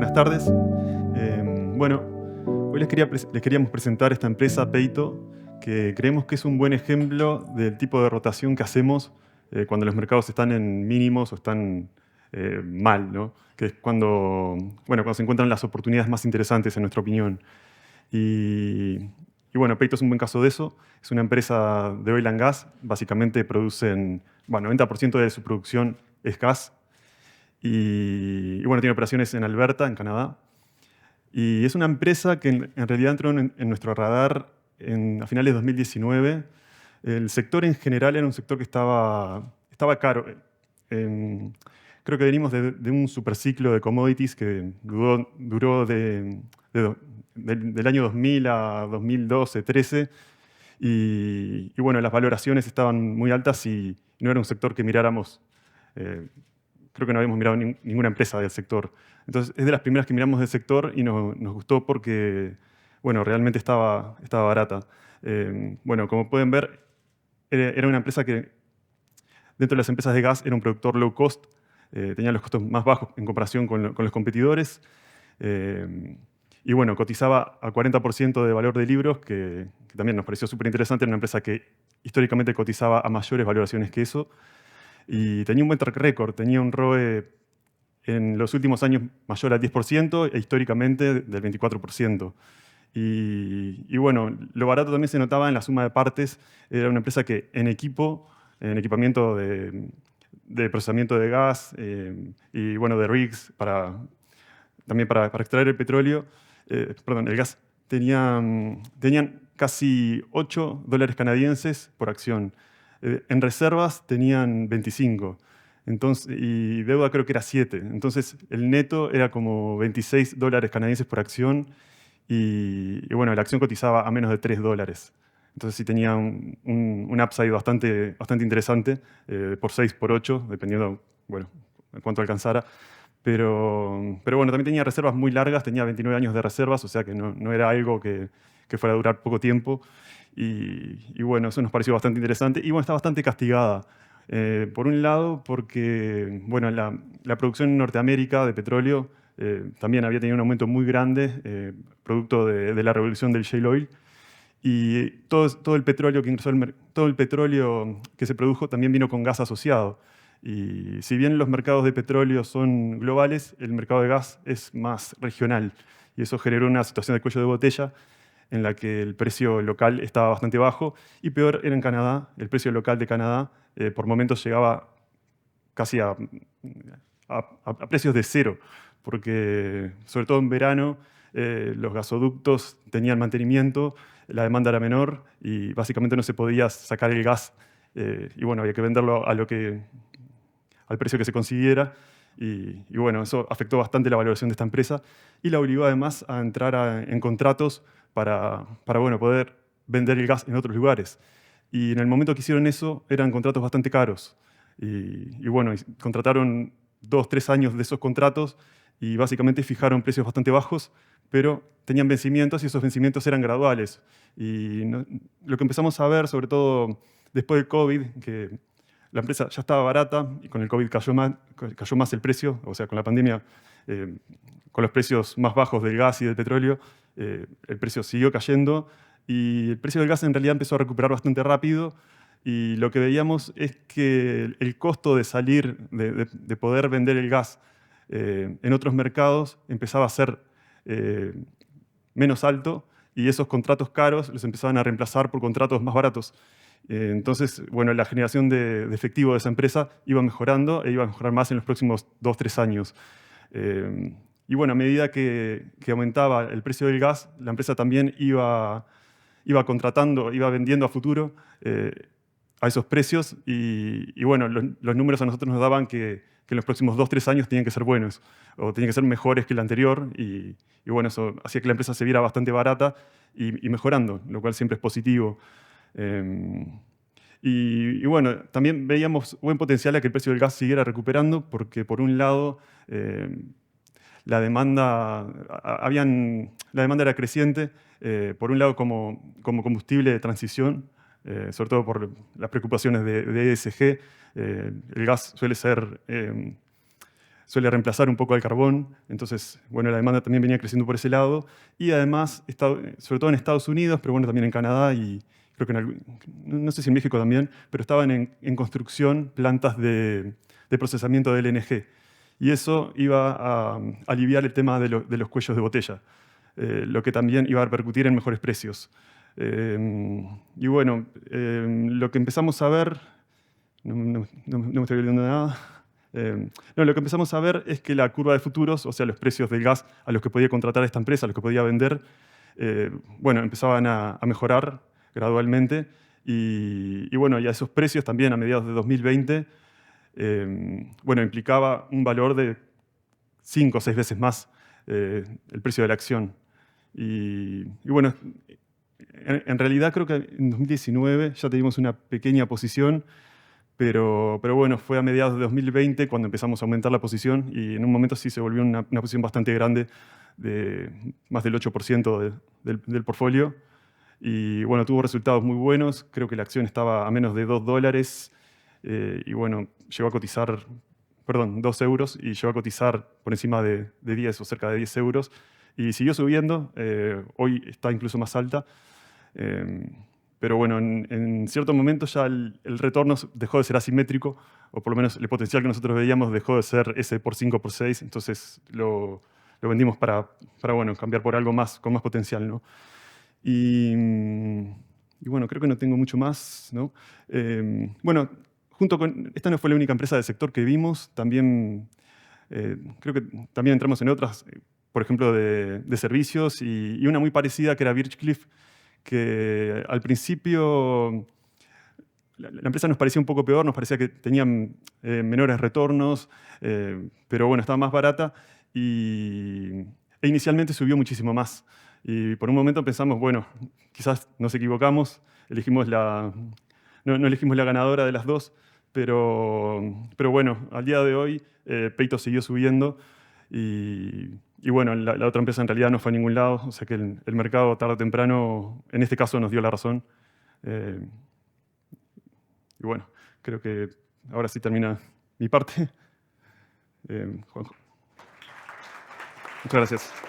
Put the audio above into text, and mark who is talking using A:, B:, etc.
A: buenas tardes. Bueno, hoy les queríamos presentar esta empresa, Peito, que creemos que es un buen ejemplo del tipo de rotación que hacemos cuando los mercados están en mínimos o están mal, ¿no? Que es cuando se encuentran las oportunidades más interesantes, en nuestra opinión. Y, y bueno, Peito es un buen caso de eso. Es una empresa de oil and gas. Básicamente producen, bueno, 90% de su producción es gas. Y bueno, tiene operaciones en Alberta, en Canadá. Y es una empresa que en realidad entró en nuestro radar a finales de 2019. El sector en general era un sector que estaba caro. En- Creo que venimos de un superciclo de commodities que duró del año 2000 a 2012, 13. Y bueno, las valoraciones estaban muy altas y no era un sector que miráramos. eh, Creo que no habíamos mirado ninguna empresa del sector. Entonces, es de las primeras que miramos del sector y nos gustó porque, bueno, realmente estaba barata. Bueno, como pueden ver, era una empresa que, dentro de las empresas de gas, era un productor low cost. Tenía los costos más bajos en comparación con los competidores. Eh, y bueno, cotizaba a 40% de valor de libros, que también nos pareció súper interesante. Era una empresa que históricamente cotizaba a mayores valoraciones que eso. Y tenía un buen track record, tenía un ROE en los últimos años mayor al 10% e históricamente del 24%. Y bueno, lo barato también se notaba en la suma de partes. Era una empresa que en equipamiento de procesamiento de gas y bueno, de rigs también para extraer el petróleo, perdón, el gas, tenían casi $8 canadienses por acción. En reservas tenían 25. Entonces, y deuda creo que era 7. Entonces, el neto era como $26 canadienses por acción. Y bueno, la acción cotizaba a menos de $3. Entonces, sí tenía un upside bastante interesante, por 6, por 8, dependiendo, bueno, cuánto alcanzara. Pero bueno, también tenía reservas muy largas, tenía 29 años de reservas, o sea que no era algo que fuera a durar poco tiempo. Y bueno, eso nos pareció bastante interesante. Y bueno, está bastante castigada. Por un lado, porque bueno, la producción en Norteamérica de petróleo también había tenido un aumento muy grande, producto de la revolución del shale oil. Y todo el petróleo que ingresó todo el petróleo que se produjo también vino con gas asociado. Y si bien los mercados de petróleo son globales, el mercado de gas es más regional. Y eso generó una situación de cuello de botella en la que el precio local estaba bastante bajo. Y peor era en Canadá. El precio local de Canadá por momentos llegaba casi a precios de cero, porque sobre todo en verano los gasoductos tenían mantenimiento, la demanda era menor y básicamente no se podía sacar el gas. Y bueno, había que venderlo al precio que se consiguiera. Y bueno, eso afectó bastante la valoración de esta empresa y la obligó además a entrar en contratos para bueno, poder vender el gas en otros lugares. Y en el momento que hicieron eso, eran contratos bastante caros. Y bueno, contrataron 2, 3 años de esos contratos y básicamente fijaron precios bastante bajos, pero tenían vencimientos y esos vencimientos eran graduales. Y lo que empezamos a ver, sobre todo después del COVID, que la empresa ya estaba barata y con el COVID cayó más el precio, o sea, con la pandemia, eh, con los precios más bajos del gas y del petróleo, el precio siguió cayendo y el precio del gas en realidad empezó a recuperar bastante rápido. Y lo que veíamos es que el costo de salir, de poder vender el gas en otros mercados empezaba a ser eh, menos alto y esos contratos caros los empezaban a reemplazar por contratos más baratos. Entonces, bueno, la generación de efectivo de esa empresa iba mejorando e iba a mejorar más en los próximos 2, 3 años. Y bueno, a medida que aumentaba el precio del gas, la empresa también iba contratando, iba vendiendo a futuro a esos precios y bueno, los números a nosotros nos daban que en los próximos 2, 3 años tenían que ser buenos o tenían que ser mejores que el anterior y bueno, eso hacía que la empresa se viera bastante barata y mejorando, lo cual siempre es positivo. Eh, y bueno, también veíamos buen potencial a que el precio del gas siguiera recuperando porque por un lado la demanda, la demanda era creciente, por un lado como combustible de transición, sobre todo por las preocupaciones de ESG. El gas suele ser suele reemplazar un poco al carbón. Entonces, bueno, la demanda también venía creciendo por ese lado. Y además, sobre todo en Estados Unidos, pero bueno, también en Canadá y creo que no sé si en México también, pero estaban en construcción plantas de procesamiento de LNG. Y eso iba a aliviar el tema de los cuellos de botella, lo que también iba a repercutir en mejores precios. Y bueno, lo que empezamos a ver, no me estoy olvidando de nada. No, lo que empezamos a ver es que la curva de futuros, o sea, los precios del gas a los que podía contratar esta empresa, a los que podía vender, bueno, empezaban a mejorar gradualmente. Y bueno, y a esos precios también a mediados de 2020, bueno, implicaba un valor de 5 o 6 veces más el precio de la acción. Y bueno, en realidad creo que en 2019 ya teníamos una pequeña posición, pero bueno, fue a mediados de 2020 cuando empezamos a aumentar la posición y en un momento sí se volvió una posición bastante grande, de más del 8% del portfolio. Y bueno, tuvo resultados muy buenos. Creo que la acción estaba a menos de $2. Y bueno, llegó a cotizar, perdón, 2 euros y llegó a cotizar por encima de 10 o cerca de 10 euros. Y siguió subiendo. Hoy está incluso más alta. Pero bueno, en cierto momento ya el retorno dejó de ser asimétrico, o por lo menos el potencial que nosotros veíamos dejó de ser ese por 5 por 6, entonces lo vendimos para bueno, cambiar por algo más, con más potencial, ¿no? Y bueno, creo que no tengo mucho más, ¿no? Bueno, esta no fue la única empresa del sector que vimos, también creo que también entramos en otras, por ejemplo, de servicios, y una muy parecida que era Birchcliff, que al principio la empresa nos parecía un poco peor, nos parecía que tenían menores retornos, pero bueno, estaba más barata e inicialmente subió muchísimo más. Y por un momento pensamos, bueno, quizás nos equivocamos, no elegimos la ganadora de las dos, pero bueno, al día de hoy Peito siguió subiendo y bueno, la otra empresa en realidad no fue a ningún lado, o sea que el mercado tarde o temprano, en este caso, nos dio la razón. Eh, y bueno, creo que ahora sí termina mi parte. Juanjo. Muchas gracias.